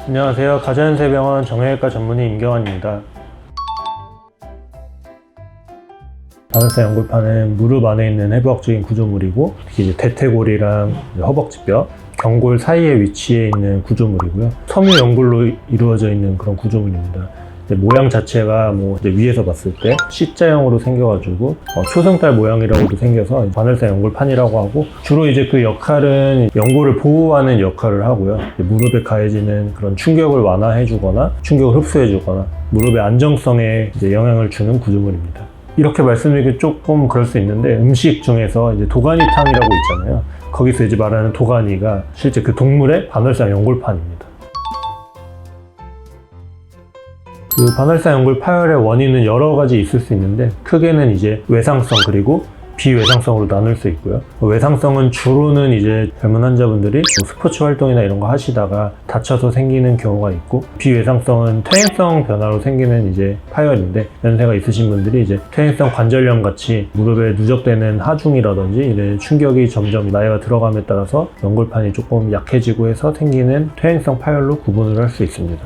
안녕하세요. 가자연세병원 정형외과 전문의 임경환입니다. 바늘살 연골판은 무릎 안에 있는 해부학적인 구조물이고, 특히 이제 대퇴골이랑 허벅지뼈, 경골 사이에 위치해 있는 구조물이고요. 섬유 연골로 이루어져 있는 그런 구조물입니다. 모양 자체가 이제 위에서 봤을 때 C자형으로 생겨가지고 초승달 모양이라고도 생겨서 바늘살 연골판이라고 하고, 주로 이제 그 역할은 연골을 보호하는 역할을 하고요. 무릎에 가해지는 그런 충격을 완화해주거나 충격을 흡수해주거나 무릎의 안정성에 이제 영향을 주는 구조물입니다. 이렇게 말씀드리기 조금 그럴 수 있는데, 음식 중에서 이제 도가니탕이라고 있잖아요. 거기서 이제 말하는 도가니가 실제 그 동물의 바늘살 연골판입니다. 그 바늘살 연골 파열의 원인은 여러 가지 있을 수 있는데, 크게는 이제 외상성 그리고 비외상성으로 나눌 수 있고요. 외상성은 주로는 이제 젊은 환자분들이 스포츠 활동이나 이런 거 하시다가 다쳐서 생기는 경우가 있고, 비외상성은 퇴행성 변화로 생기는 이제 파열인데, 연세가 있으신 분들이 이제 퇴행성 관절염 같이 무릎에 누적되는 하중이라든지 이런 충격이 점점 나이가 들어감에 따라서 연골판이 조금 약해지고 해서 생기는 퇴행성 파열로 구분을 할 수 있습니다.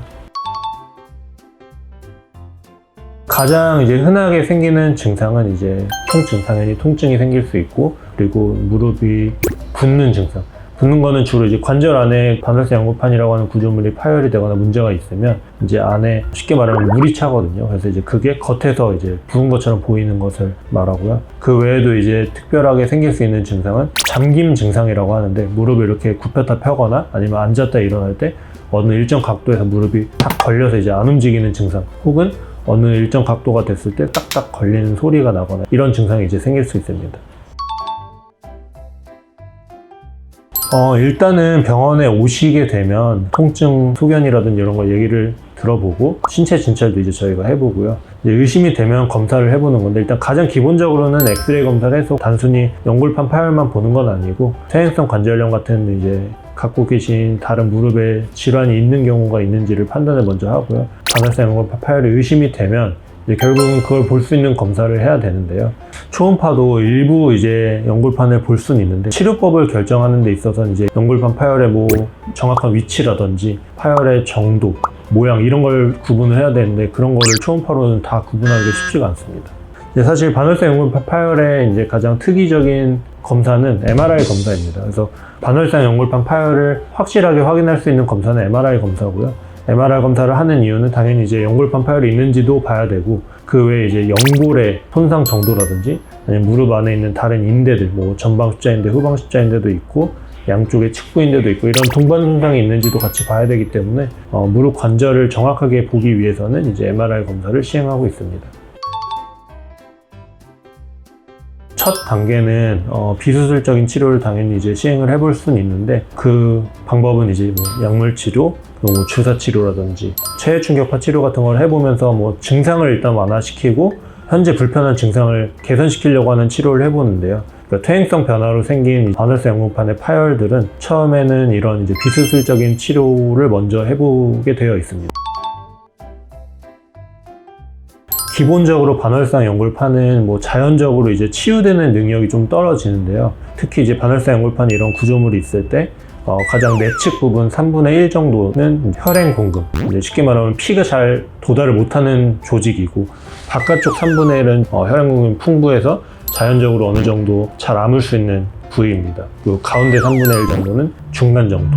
가장 이제 흔하게 생기는 증상은 이제 통증, 당연히 통증이 생길 수 있고, 그리고 무릎이 붓는 증상. 붓는 거는 주로 이제 관절 안에 바늘살 연골판이라고 하는 구조물이 파열이 되거나 문제가 있으면 이제 안에 쉽게 말하면 물이 차거든요. 그래서 이제 그게 겉에서 이제 부은 것처럼 보이는 것을 말하고요. 그 외에도 이제 특별하게 생길 수 있는 증상은 잠김 증상이라고 하는데, 무릎을 이렇게 굽혔다 펴거나 아니면 앉았다 일어날 때 어느 일정 각도에서 무릎이 딱 걸려서 이제 안 움직이는 증상, 혹은 어느 일정 각도가 됐을 때 딱딱 걸리는 소리가 나거나 이런 증상이 이제 생길 수 있습니다. 일단은 병원에 오시게 되면 통증 소견이라든지 이런 거 얘기를 들어보고, 신체 진찰도 이제 저희가 해보고요. 이제 의심이 되면 검사를 해보는 건데, 일단 가장 기본적으로는 엑스레이 검사를 해서 단순히 연골판 파열만 보는 건 아니고, 퇴행성 관절염 같은 이제 갖고 계신 다른 무릎에 질환이 있는 경우가 있는지를 판단을 먼저 하고요. 바늘살 연골판 파열이 의심이 되면 이제 결국은 그걸 볼 수 있는 검사를 해야 되는데요. 초음파도 일부 이제 연골판을 볼 수는 있는데, 치료법을 결정하는 데 있어서는 이제 연골판 파열의 정확한 위치라든지 파열의 정도, 모양 이런 걸 구분을 해야 되는데, 그런 거를 초음파로는 다 구분하기 쉽지가 않습니다. 사실 바늘살 연골판 파열의 이제 가장 특이적인 검사는 MRI 검사입니다. 그래서 바늘살 연골판 파열을 확실하게 확인할 수 있는 검사는 MRI 검사고요. MRI 검사를 하는 이유는 당연히 이제 연골판 파열이 있는지도 봐야 되고, 그 외에 이제 연골의 손상 정도라든지 아니면 무릎 안에 있는 다른 인대들, 전방 십자인대, 후방 십자인대도 있고 양쪽에 측부인대도 있고, 이런 동반 손상이 있는지도 같이 봐야 되기 때문에 무릎 관절을 정확하게 보기 위해서는 이제 MRI 검사를 시행하고 있습니다. 첫 단계는 비수술적인 치료를 당연히 이제 시행을 해볼 수는 있는데, 그 방법은 이제 약물 치료, 주사 치료라든지 체외 충격파 치료 같은 걸 해보면서 증상을 일단 완화시키고 현재 불편한 증상을 개선시키려고 하는 치료를 해보는데요. 그러니까 퇴행성 변화로 생긴 바늘살 연골판의 파열들은 처음에는 이런 이제 비수술적인 치료를 먼저 해보게 되어 있습니다. 기본적으로 바늘살 연골판은 자연적으로 이제 치유되는 능력이 좀 떨어지는데요. 특히 이제 바늘살 연골판에 이런 구조물이 있을 때 가장 내측 부분 3분의 1 정도는 혈행 공급, 쉽게 말하면 피가 잘 도달을 못하는 조직이고, 바깥쪽 3분의 1은 혈행 공급이 풍부해서 자연적으로 어느 정도 잘 아물 수 있는 부위입니다. 그리고 가운데 3분의 1 정도는 중간 정도.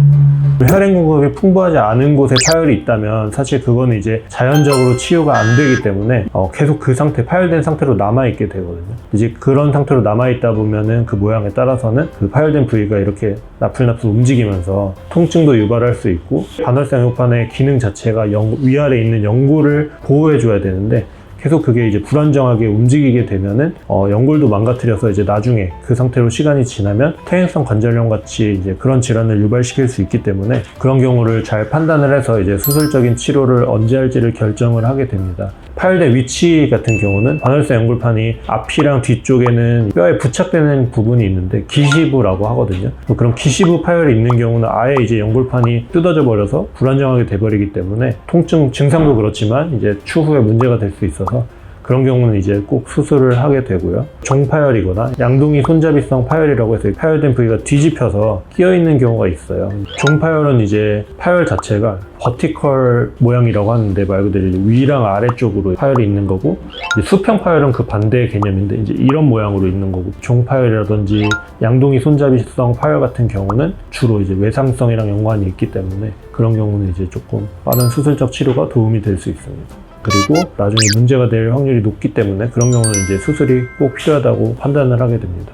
혈행 공급이 풍부하지 않은 곳에 파열이 있다면 사실 그거는 이제 자연적으로 치유가 안 되기 때문에 계속 그 상태, 파열된 상태로 남아있게 되거든요. 이제 그런 상태로 남아있다 보면은 그 모양에 따라서는 그 파열된 부위가 이렇게 나풀나풀 움직이면서 통증도 유발할 수 있고, 바늘살 연골판의 기능 자체가 위아래에 있는 연골을 보호해줘야 되는데, 계속 그게 이제 불안정하게 움직이게 되면은 연골도 망가뜨려서 이제 나중에 그 상태로 시간이 지나면 퇴행성 관절염 같이 이제 그런 질환을 유발시킬 수 있기 때문에, 그런 경우를 잘 판단을 해서 이제 수술적인 치료를 언제 할지를 결정을 하게 됩니다. 파열대 위치 같은 경우는 바늘살 연골판이 앞이랑 뒤쪽에는 뼈에 부착되는 부분이 있는데 기시부라고 하거든요. 그럼 기시부 파열이 있는 경우는 아예 이제 연골판이 뜯어져 버려서 불안정하게 돼버리기 때문에 통증 증상도 그렇지만 이제 추후에 문제가 될 수 있어서 그런 경우는 이제 꼭 수술을 하게 되고요. 종파열이거나 양동이 손잡이성 파열이라고 해서 파열된 부위가 뒤집혀서 끼어 있는 경우가 있어요. 종파열은 이제 파열 자체가 버티컬 모양이라고 하는데 말 그대로 이제 위랑 아래쪽으로 파열이 있는 거고, 이제 수평 파열은 그 반대의 개념인데 이제 이런 모양으로 있는 거고, 종파열이라든지 양동이 손잡이성 파열 같은 경우는 주로 이제 외상성이랑 연관이 있기 때문에 그런 경우는 이제 조금 빠른 수술적 치료가 도움이 될 수 있습니다. 그리고 나중에 문제가 될 확률이 높기 때문에 그런 경우는 이제 수술이 꼭 필요하다고 판단을 하게 됩니다.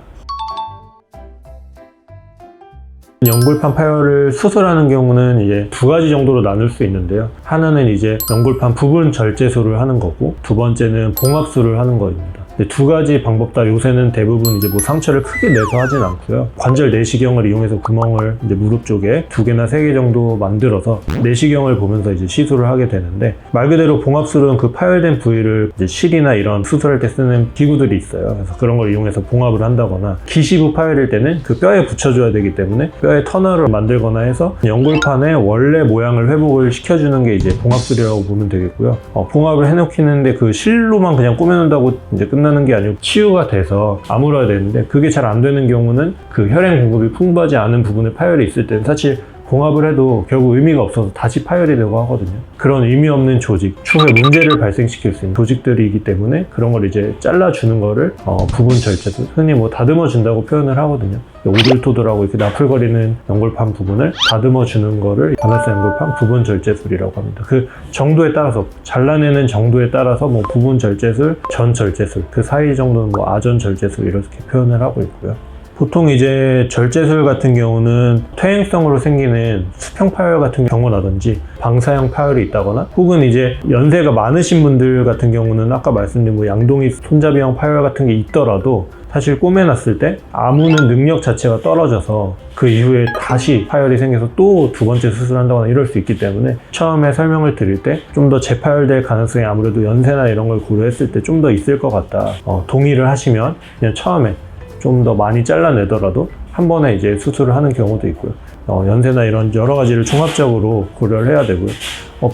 연골판 파열을 수술하는 경우는 이제 두 가지 정도로 나눌 수 있는데요. 하나는 이제 연골판 부분 절제술을 하는 거고, 두 번째는 봉합술을 하는 거입니다. 두 가지 방법 다 요새는 대부분 이제 뭐 상처를 크게 내서 하진 않고요. 관절 내시경을 이용해서 구멍을 이제 무릎 쪽에 2개나 3개 정도 만들어서 내시경을 보면서 이제 시술을 하게 되는데, 말 그대로 봉합술은 그 파열된 부위를 이제 실이나 이런 수술할 때 쓰는 기구들이 있어요. 그래서 그런 걸 이용해서 봉합을 한다거나, 기시부 파열일 때는 그 뼈에 붙여줘야 되기 때문에 뼈에 터널을 만들거나 해서 연골판의 원래 모양을 회복을 시켜주는 게 이제 봉합술이라고 보면 되겠고요. 봉합을 해놓기는데 그 실로만 그냥 꾸며놓는다고 이제 끝나는 게 아니고 치유가 돼서 아물어야 되는데, 그게 잘 안 되는 경우는 그 혈행 공급이 풍부하지 않은 부분에 파열이 있을 때는 사실 봉합을 해도 결국 의미가 없어서 다시 파열이 되고 하거든요. 그런 의미 없는 조직, 추후에 문제를 발생시킬 수 있는 조직들이기 때문에 그런 걸 이제 잘라주는 거를 부분 절제술, 흔히 뭐 다듬어 준다고 표현을 하거든요. 오돌토돌하고 이렇게 나풀거리는 연골판 부분을 다듬어 주는 거를 반월상 연골판 부분 절제술이라고 합니다. 그 정도에 따라서, 잘라내는 정도에 따라서 뭐 부분 절제술, 전 절제술, 그 사이 정도는 뭐 아전 절제술 이렇게 표현을 하고 있고요. 보통 이제 절제술 같은 경우는 퇴행성으로 생기는 수평 파열 같은 경우라든지 방사형 파열이 있다거나, 혹은 이제 연세가 많으신 분들 같은 경우는 아까 말씀드린 뭐 양동이 손잡이형 파열 같은 게 있더라도 사실 꼬매놨을 때 아무는 능력 자체가 떨어져서 그 이후에 다시 파열이 생겨서 또 두 번째 수술한다거나 이럴 수 있기 때문에 처음에 설명을 드릴 때 좀 더 재파열될 가능성이 아무래도 연세나 이런 걸 고려했을 때 좀 더 있을 것 같다, 동의를 하시면 그냥 처음에 좀 더 많이 잘라내더라도 한 번에 이제 수술을 하는 경우도 있고요. 연세나 이런 여러 가지를 종합적으로 고려를 해야 되고요.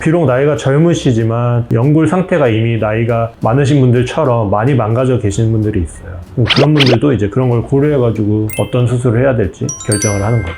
비록 나이가 젊으시지만 연골 상태가 이미 나이가 많으신 분들처럼 많이 망가져 계시는 분들이 있어요. 그런 분들도 이제 그런 걸 고려해가지고 어떤 수술을 해야 될지 결정을 하는 거죠.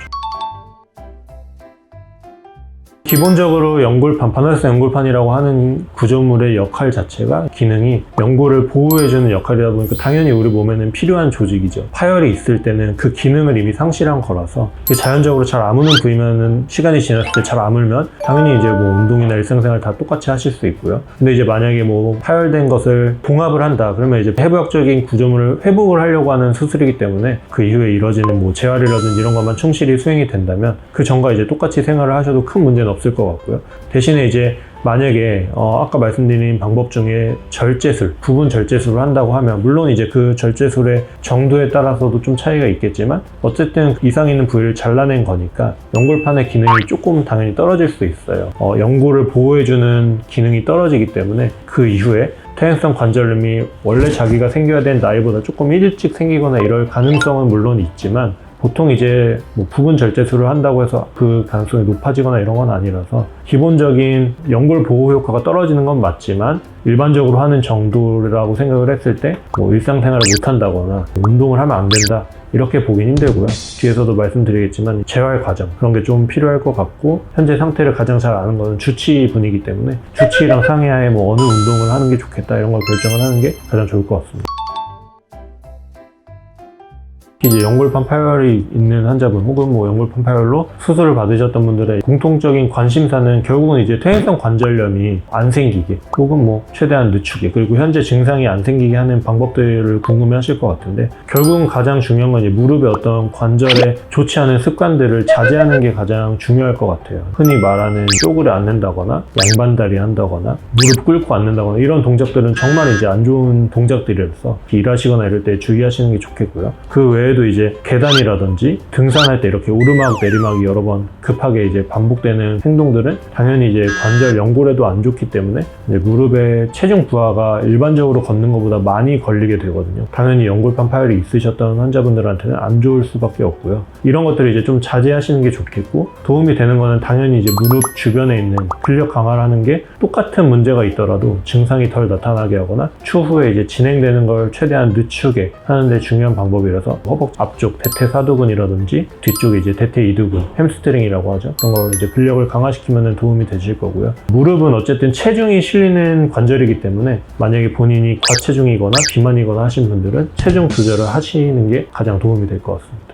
기본적으로 연골판, 반월상 연골판이라고 하는 구조물의 역할 자체가, 기능이 연골을 보호해주는 역할이다 보니까 당연히 우리 몸에는 필요한 조직이죠. 파열이 있을 때는 그 기능을 이미 상실한 거라서, 자연적으로 잘 아무는 부위면은 시간이 지났을 때 잘 아물면 당연히 이제 뭐 운동이나 일상생활 다 똑같이 하실 수 있고요. 근데 이제 만약에 뭐 파열된 것을 봉합을 한다 그러면 이제 해부학적인 구조물을 회복을 하려고 하는 수술이기 때문에 그 이후에 이뤄지는 뭐 재활이라든지 이런 것만 충실히 수행이 된다면 그 전과 이제 똑같이 생활을 하셔도 큰 문제는 없을 것 같고요. 대신에 이제 만약에 아까 말씀드린 방법 중에 절제술, 부분 절제술을 한다고 하면 물론 이제 그 절제술의 정도에 따라서도 좀 차이가 있겠지만 어쨌든 이상 있는 부위를 잘라낸 거니까 연골판의 기능이 조금 당연히 떨어질 수 있어요. 연골을 보호해주는 기능이 떨어지기 때문에 그 이후에 퇴행성 관절염이 원래 자기가 생겨야 된 나이보다 조금 일찍 생기거나 이럴 가능성은 물론 있지만, 보통 이제 뭐 부분 절제술을 한다고 해서 그 가능성이 높아지거나 이런 건 아니라서 기본적인 연골 보호 효과가 떨어지는 건 맞지만 일반적으로 하는 정도라고 생각을 했을 때 뭐 일상생활을 못 한다거나 운동을 하면 안 된다 이렇게 보긴 힘들고요. 뒤에서도 말씀드리겠지만 재활 과정 그런 게 좀 필요할 것 같고, 현재 상태를 가장 잘 아는 거는 주치의분이기 때문에 주치의랑 상의하에 뭐 어느 운동을 하는 게 좋겠다 이런 걸 결정을 하는 게 가장 좋을 것 같습니다. 이제 연골판 파열이 있는 환자분 혹은 뭐 연골판 파열로 수술을 받으셨던 분들의 공통적인 관심사는 결국은 이제 퇴행성 관절염이 안 생기게 혹은 뭐 최대한 늦추게, 그리고 현재 증상이 안 생기게 하는 방법들을 궁금해 하실 것 같은데, 결국은 가장 중요한 건 이제 무릎의 어떤 관절에 좋지 않은 습관들을 자제하는 게 가장 중요할 것 같아요. 흔히 말하는 쪼그려 앉는다거나 양반다리 한다거나 무릎 꿇고 앉는다거나 이런 동작들은 정말 이제 안 좋은 동작들이라서 일하시거나 이럴 때 주의하시는 게 좋겠고요. 그 외에 외에도 이제 계단이라든지 등산할 때 이렇게 오르막 내리막이 여러 번 급하게 이제 반복되는 행동들은 당연히 이제 관절 연골에도 안 좋기 때문에 이제 무릎에 체중 부하가 일반적으로 걷는 것보다 많이 걸리게 되거든요. 당연히 연골판 파열이 있으셨던 환자분들한테는 안 좋을 수밖에 없고요. 이런 것들을 이제 좀 자제하시는 게 좋겠고, 도움이 되는 거는 당연히 이제 무릎 주변에 있는 근력 강화를 하는 게 똑같은 문제가 있더라도 증상이 덜 나타나게 하거나 추후에 이제 진행되는 걸 최대한 늦추게 하는 데 중요한 방법이라서 허벅 앞쪽 대퇴사두근이라든지 뒤쪽에 이제 대퇴이두근, 햄스트링이라고 하죠. 그런 걸 이제 근력을 강화시키면 도움이 되실 거고요. 무릎은 어쨌든 체중이 실리는 관절이기 때문에 만약에 본인이 과체중이거나 비만이거나 하신 분들은 체중 조절을 하시는 게 가장 도움이 될 것 같습니다.